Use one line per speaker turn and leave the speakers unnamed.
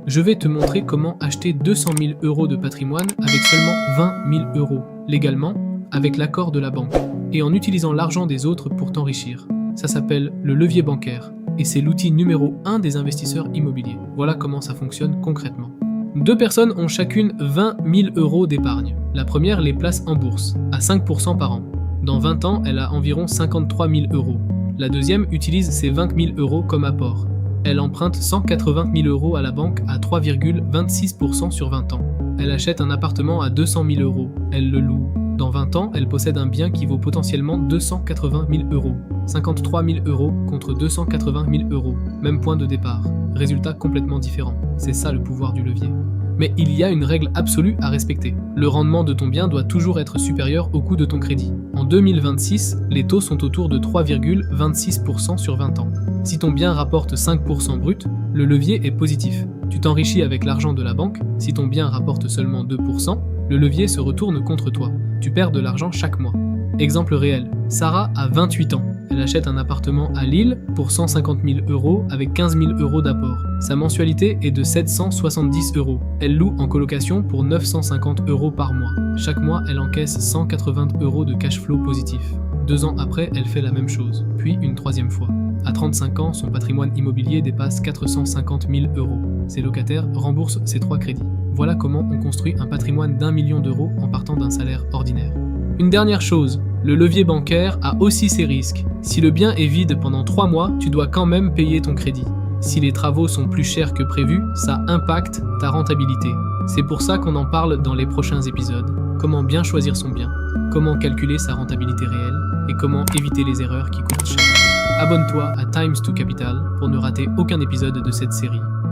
Je vais te montrer comment acheter 200 000 euros de patrimoine avec seulement 20 000 euros, légalement, avec l'accord de la banque, et en utilisant l'argent des autres pour t'enrichir. Ça s'appelle le levier bancaire, et c'est l'outil numéro 1 des investisseurs immobiliers. Voilà comment ça fonctionne concrètement. Deux personnes ont chacune 20 000 euros d'épargne. La première les place en bourse, à 5% par an. Dans 20 ans, elle a environ 53 000 euros. La deuxième utilise ses 20 000 euros comme apport. Elle emprunte 180 000 euros à la banque à 3,26% sur 20 ans. Elle achète un appartement à 200 000 euros. Elle le loue. Dans 20 ans, elle possède un bien qui vaut potentiellement 280 000 euros. 53 000 euros contre 280 000 euros. Même point de départ. Résultat complètement différent. C'est ça le pouvoir du levier. Mais il y a une règle absolue à respecter. Le rendement de ton bien doit toujours être supérieur au coût de ton crédit. En 2026, les taux sont autour de 3,26% sur 20 ans. Si ton bien rapporte 5% brut, le levier est positif. Tu t'enrichis avec l'argent de la banque. Si ton bien rapporte seulement 2%, le levier se retourne contre toi. Tu perds de l'argent chaque mois. Exemple réel, Sarah a 28 ans. Elle achète un appartement à Lille pour 150 000 euros avec 15 000 euros d'apport. Sa mensualité est de 770 euros. Elle loue en colocation pour 950 euros par mois. Chaque mois, elle encaisse 180 euros de cash flow positif. 2 ans après, elle fait la même chose, puis une troisième fois. À 35 ans, son patrimoine immobilier dépasse 450 000 euros. Ses locataires remboursent ses 3 crédits. Voilà comment on construit un patrimoine d'1 million d'euros en partant d'un salaire ordinaire. Une dernière chose, le levier bancaire a aussi ses risques. Si le bien est vide pendant 3 mois, tu dois quand même payer ton crédit. Si les travaux sont plus chers que prévu, ça impacte ta rentabilité. C'est pour ça qu'on en parle dans les prochains épisodes. Comment bien choisir son bien, comment calculer sa rentabilité réelle et comment éviter les erreurs qui coûtent cher. Abonne-toi à Times 2 Capital pour ne rater aucun épisode de cette série.